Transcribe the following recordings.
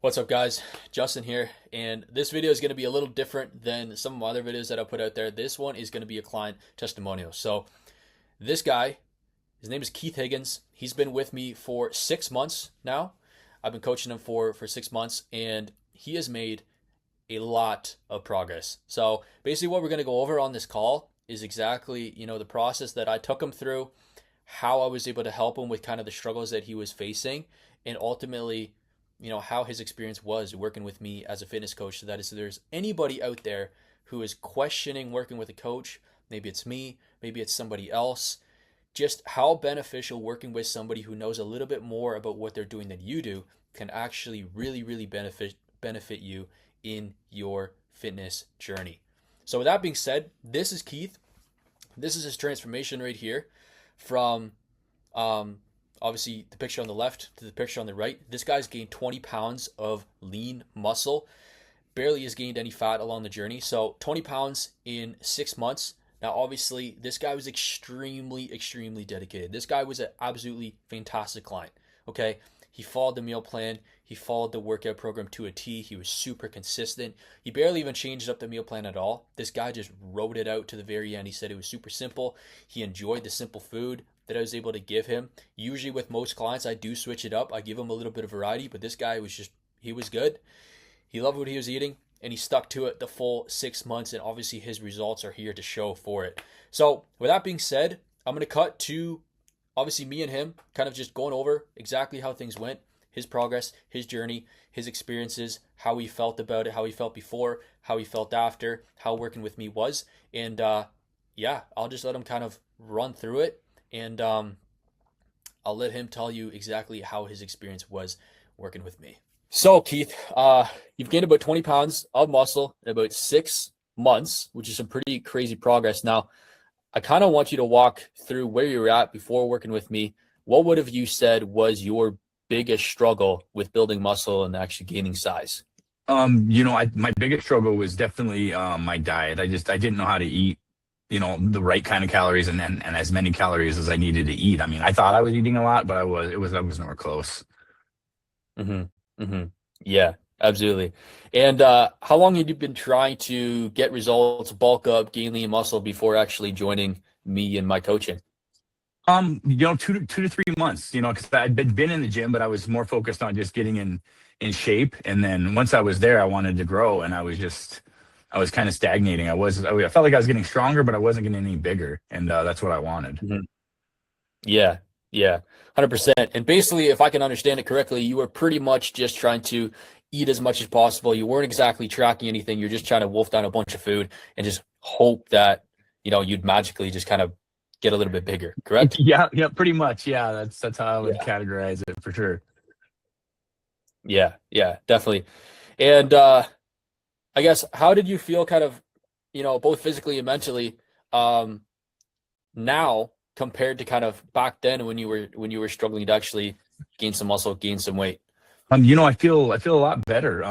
What's up, guys? Justin here, and this video is going to be a little different than some of my other videos that I put out there. This one is going to be a client testimonial. So, this guy, his name is Keith Higgins. He's been with me for 6 months now. I've been coaching him for 6 months, and he has made a lot of progress. So, basically, what we're going to go over on this call is exactly, the process that I took him through, how I was able to help him with kind of the struggles that he was facing, and ultimately how his experience was working with me as a fitness coach. So that if there's anybody out there who is questioning working with a coach, maybe it's me, maybe it's somebody else, just how beneficial working with somebody who knows a little bit more about what they're doing than you do can actually really benefit you in your fitness journey. So with that being said, this is Keith. This is his transformation right here from obviously the picture on the left to the picture on the right. This guy's gained 20 pounds of lean muscle, barely has gained any fat along the journey. So 20 pounds in 6 months. Now, obviously, this guy was extremely dedicated. This guy was an absolutely fantastic client. Okay. He followed the meal plan. He followed the workout program to a T. He was super consistent. He barely even changed up the meal plan at all. This guy just wrote it out to the very end. He said it was super simple. He enjoyed the simple food that I was able to give him. Usually with most clients, I do switch it up. I give him a little bit of variety, but this guy he was good. He loved what he was eating, and he stuck to it the full 6 months, and obviously his results are here to show for it. So with that being said, I'm going to cut to obviously me and him kind of just going over exactly how things went, his progress, his journey, his experiences, how he felt about it, how he felt before, how he felt after, how working with me was. And yeah, I'll just let him kind of run through it, and I'll let him tell you exactly how his experience was working with me. So Keith, you've gained about 20 pounds of muscle in about 6 months, which is some pretty crazy progress. Now, I kind of want you to walk through where you were at before working with me. What would have you said was your biggest struggle with building muscle and actually gaining size? My biggest struggle was definitely my diet. I didn't know how to eat, the right kind of calories and as many calories as I needed to eat. I mean, I thought I was eating a lot, but I was nowhere close. Mm-hmm. Mm-hmm. Yeah, absolutely. And how long had you been trying to get results, bulk up, gain lean muscle before actually joining me in my coaching? 2 to 3 months, because I'd been in the gym, but I was more focused on just getting in shape. And then once I was there, I wanted to grow, and I was kind of stagnating. I felt like I was getting stronger, but I wasn't getting any bigger, and that's what I wanted. Mhm. Yeah, yeah, 100%. And basically, if I can understand it correctly, you were pretty much just trying to eat as much as possible. You weren't exactly tracking anything. You're just trying to wolf down a bunch of food and just hope that, you'd magically just kind of get a little bit bigger, correct? Yeah, yeah, pretty much. Yeah, that's how I would Yeah. categorize it for sure. Yeah, yeah, definitely. And I guess how did you feel kind of, both physically and mentally, um, now compared to kind of back then when you were struggling to actually gain some muscle, gain some weight? I feel a lot better.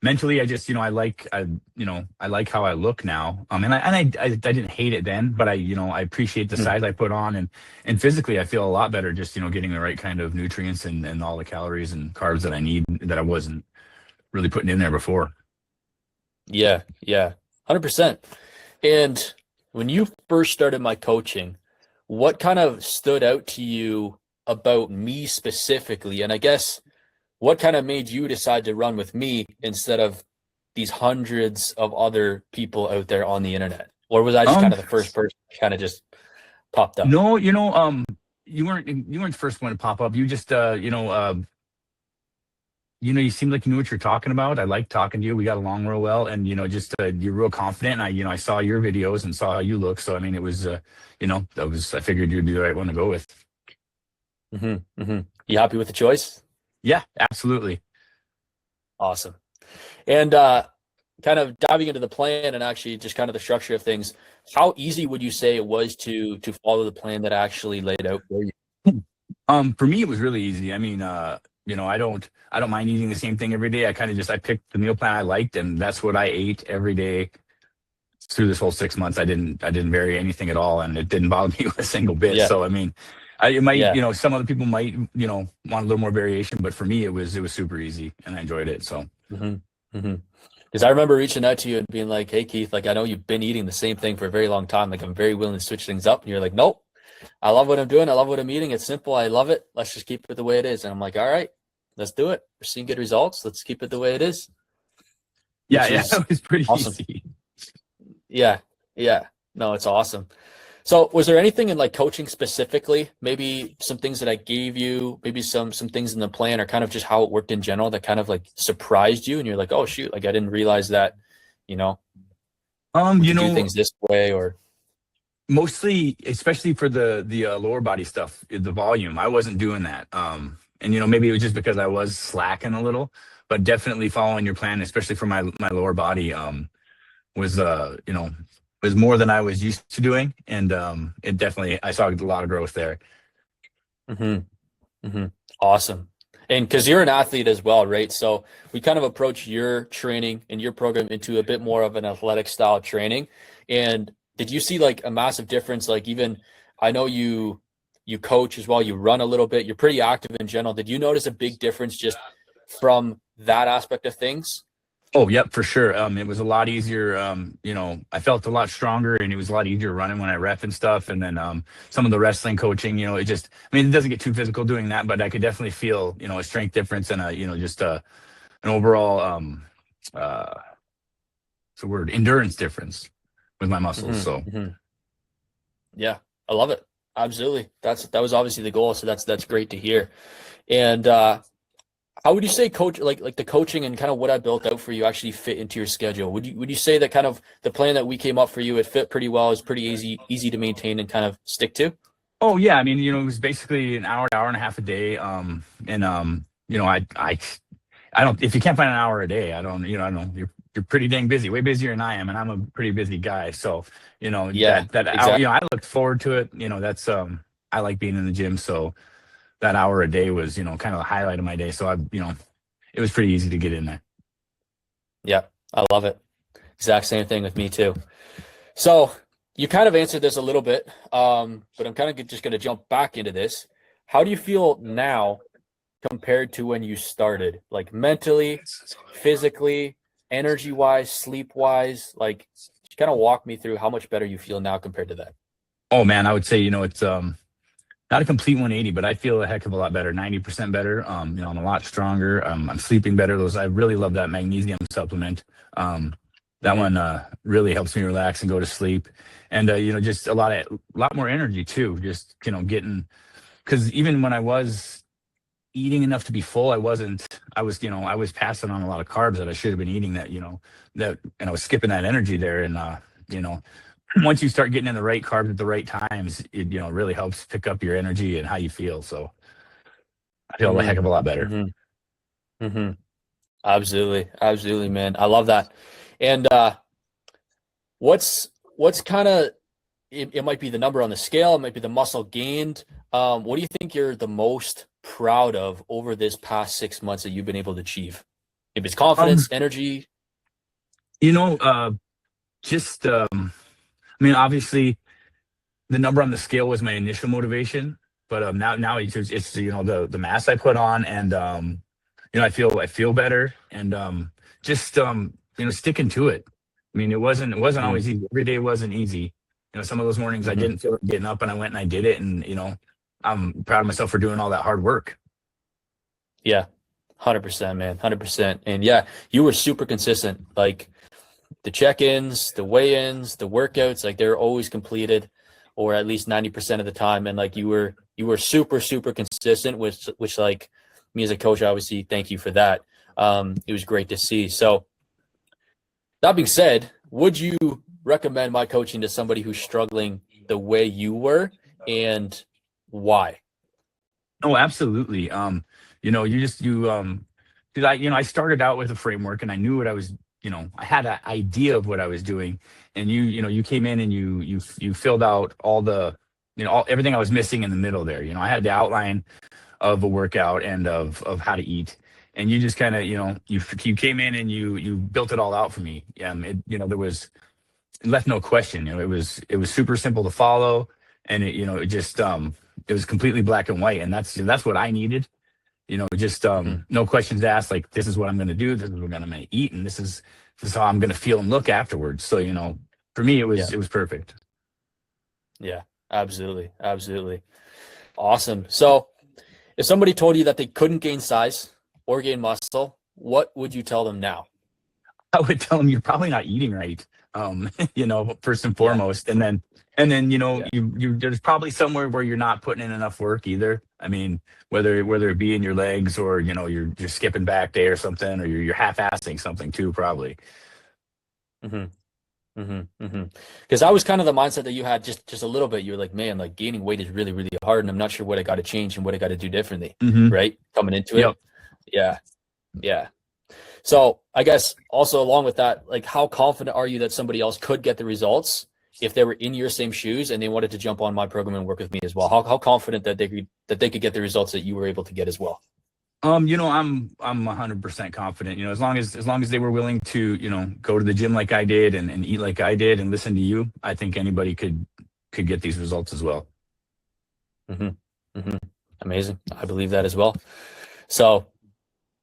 Mentally, I like how I look now. I didn't hate it then, but I appreciate the Mhm. size I put on, and physically I feel a lot better just, getting the right kind of nutrients and all the calories and carbs that I need that I wasn't really putting in there before. Yeah, yeah, 100%. And when you first started my coaching, what kind of stood out to you about me specifically? And I guess what kind of made you decide to run with me instead of these hundreds of other people out there on the internet? Or was I just Um, kind of the first person that kind of just popped up? no, you weren't the first one to pop up. You just you seemed like you knew what you're talking about. I liked talking to you. We got along real well, and just you're real confident. And I saw your videos and saw how you look. So I mean, it was, I figured you'd be the right one to go with. Mm-hmm. You happy with the choice? Yeah, absolutely. Awesome. And kind of diving into the plan and actually just kind of the structure of things, how easy would you say it was to follow the plan that I actually laid out for you? For me, it was really easy. I mean, I don't mind eating the same thing every day. I picked the meal plan I liked, and that's what I ate every day through this whole 6 months. I didn't vary anything at all, and it didn't bother me a single bit. Yeah. So I mean, It might, Yeah. some other people might, want a little more variation, but for me, it was super easy and I enjoyed it. So, hmm hmm Because I remember reaching out to you and being like, "Hey Keith, like I know you've been eating the same thing for a very long time. Like I'm very willing to switch things up." And you're like, "Nope, I love what I'm doing. I love what I'm eating. It's simple. I love it. Let's just keep it the way it is." And I'm like, "All right, let's do it. We're seeing good results. Let's keep it the way it is," yeah, which yeah, is it was pretty awesome. easy. Yeah, yeah. No, it's awesome. So, was there anything in like coaching specifically, maybe some things that I gave you, maybe some things in the plan, or kind of just how it worked in general that kind of like surprised you, and you're like, "Oh shoot, like I didn't realize that, you know, Um, we you could do know, things this way," or mostly, especially for the lower body stuff, the volume, I wasn't doing that. And maybe it was just because I was slacking a little, but definitely following your plan, especially for my lower body, was was more than I was used to doing, and it definitely I saw a lot of growth there. hmm hmm awesome. And because you're an athlete as well, right? So we kind of approach your training and your program into a bit more of an athletic style training. And did you see like a massive difference? Like even I know you coach as well, you run a little bit, you're pretty active in general. Did you notice a big difference just from that aspect of things? Oh, yep, for sure. It was a lot easier. I felt a lot stronger, and it was a lot easier running when I ref and stuff. And then some of the wrestling coaching, it just, I mean, it doesn't get too physical doing that, but I could definitely feel, a strength difference and just an overall, uh, what's the word, endurance difference with my muscles. hmm So, hmm Yeah, I love it. Absolutely. That was obviously the goal. So that's great to hear. And how would you say coach like the coaching and kind of what I built out for you actually fit into your schedule? Would you say that kind of the plan that we came up for you, it fit pretty well, is pretty easy to maintain and kind of stick to? oh yeah, I mean, it was basically an hour and a half a day. And I don't. If you can't find an hour a day, I don't. I don't know. You're pretty dang busy, way busier than I am, and I'm a pretty busy guy. So Yeah, that hour. exactly. I looked forward to it. That's I like being in the gym, so that hour a day was kind of the highlight of my day. So it was pretty easy to get in there. Yeah, I love it. Exact same thing with me too. So you kind of answered this a little bit, but I'm kind of just going to jump back into this. How do you feel now compared to when you started? Like mentally, physically, energy wise, sleep wise? Like, just kind of walk me through how much better you feel now compared to that. Oh man, I would say it's not a complete 180, but I feel a heck of a lot better, 90% better. I'm a lot stronger. I'm sleeping better. Those I really love that magnesium supplement. That hmm one really helps me relax and go to sleep, and just a lot more energy too. Just getting because even when I was eating enough to be full, I wasn't. I was passing on a lot of carbs that I should have been eating. And I was skipping that energy there, and you know once you start getting in the right carbs at the right times, it really helps pick up your energy and how you feel. So I feel a hmm heck of a lot better. hmm hmm Absolutely. Absolutely, man. I love that. And what's kind of it might be the number on the scale, it might be the muscle gained. What do you think you're the most proud of over this past 6 months that you've been able to achieve? If it's confidence, Um, energy. you know, just I mean, obviously the number on the scale was my initial motivation, but now it's the mass I put on, and I feel better, and just sticking to it. I mean, it wasn't Mhm, always easy. Every day wasn't easy. Some of those mornings I mhm. didn't feel like getting up, and I went and I did it, and I'm proud of myself for doing all that hard work. Yeah, 100%, man, 100%. And yeah, you were super consistent. Like the check-ins, the weigh-ins, the workouts, like they're always completed, or at least 90% of the time. And like you were super consistent, which like me as a coach, I obviously thank you for that. It was great to see. So that being said, would you recommend my coaching to somebody who's struggling the way you were, and why? Oh, absolutely. You just you 'cause I started out with a framework, and I knew what I was, I had an idea of what I was doing, and you came in and you filled out all the everything I was missing in the middle there. I had the outline of a workout and of how to eat, and you just kind of you came in and you built it all out for me. There was it left no question. It was super simple to follow, and it just completely black and white, and that's what I needed. Just no questions asked. Like, this is what I'm going to do. This is what I'm going to eat, and this is how I'm going to feel and look afterwards. So for me, it was perfect. Yeah, absolutely, absolutely, awesome. So, if somebody told you that they couldn't gain size or gain muscle, what would you tell them now? I would tell them you're probably not eating right. First and foremost, and then you there's probably somewhere where you're not putting in enough work either. I mean, whether it be in your legs, or you're skipping back day or something, or you're half-assing something too, probably. Because I was kind of the mindset that you had just a little bit. You were like, man, like gaining weight is really, really hard, and I'm not sure what I got to change and what I got to do differently, right? Coming into it. Yep. Yeah. So I guess also along with that, like, how confident are you that somebody else could get the results if they were in your same shoes and they wanted to jump on my program and work with me as well? How confident that they could get the results that you were able to get as well? I'm 100% confident. As long as they were willing to, go to the gym like I did, and eat like I did, and listen to you, I think anybody could get these results as well. Amazing. I believe that as well. So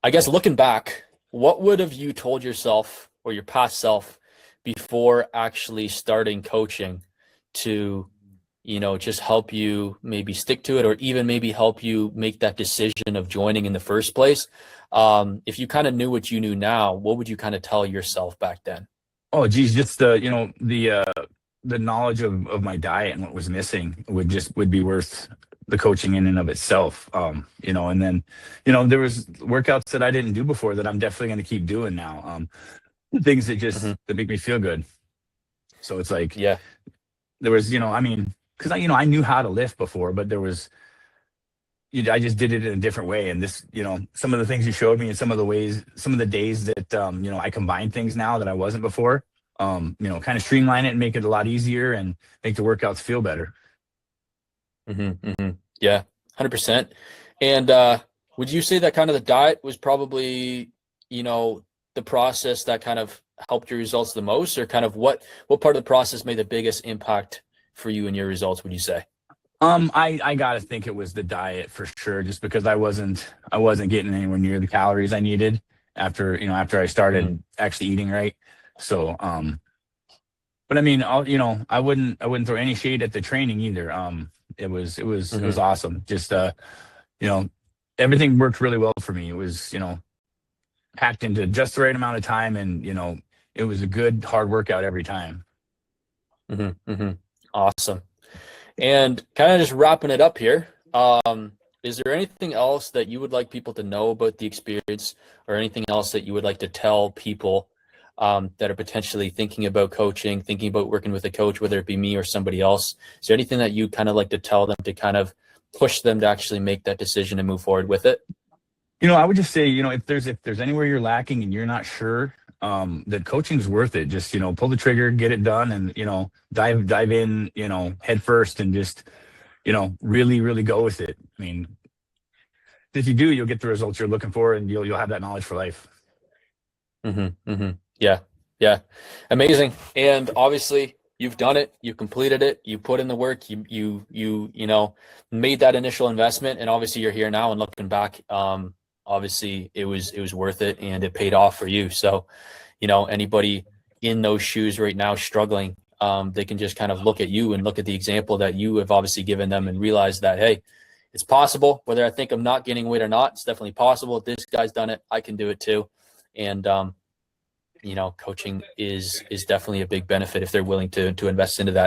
I guess looking back, what would have you told yourself or your past self before actually starting coaching to, just help you maybe stick to it, or even maybe help you make that decision of joining in the first place? If you kind of knew what you knew now, what would you kind of tell yourself back then? Oh, geez, just the knowledge of my diet and what was missing would be worth the coaching in and of itself. And then, there was workouts that I didn't do before that I'm definitely going to keep doing now. Things that just that make me feel good. So it's like, yeah, there was, because I knew how to lift before, but there was, I just did it in a different way. And this, some of the things you showed me, and some of the days that, I combine things now that I wasn't before, kind of streamline it and make it a lot easier and make the workouts feel better. Yeah, 100%. And would you say that kind of the diet was probably, the process that kind of helped your results the most, or kind of what part of the process made the biggest impact for you and your results, would you say? I gotta think it was the diet for sure, just because I wasn't getting anywhere near the calories I needed after I started actually eating right. So, but I mean, I wouldn't throw any shade at the training either. It was awesome. Just, everything worked really well for me. It was, packed into just the right amount of time, and, it was a good, hard workout every time. Awesome. And kind of just wrapping it up here, is there anything else that you would like people to know about the experience, or anything else that you would like to tell people that are potentially thinking about coaching, thinking about working with a coach, whether it be me or somebody else? Is there anything that you kind of like to tell them to kind of push them to actually make that decision and move forward with it? I would just say, if there's anywhere you're lacking and you're not sure, that coaching's worth it. Just, pull the trigger, get it done, and, dive in, head first, and just, really, really go with it. I mean, if you do, you'll get the results you're looking for, and you'll have that knowledge for life. Yeah. Amazing. And obviously you've done it, you completed it, you put in the work, you made that initial investment, and obviously you're here now, and looking back, obviously it was worth it, and it paid off for you. So, anybody in those shoes right now struggling, they can just kind of look at you and look at the example that you have obviously given them, and realize that, hey, it's possible. Whether I think I'm not gaining weight or not, it's definitely possible. This guy's done it, I can do it too. And coaching is definitely a big benefit if they're willing to invest into that.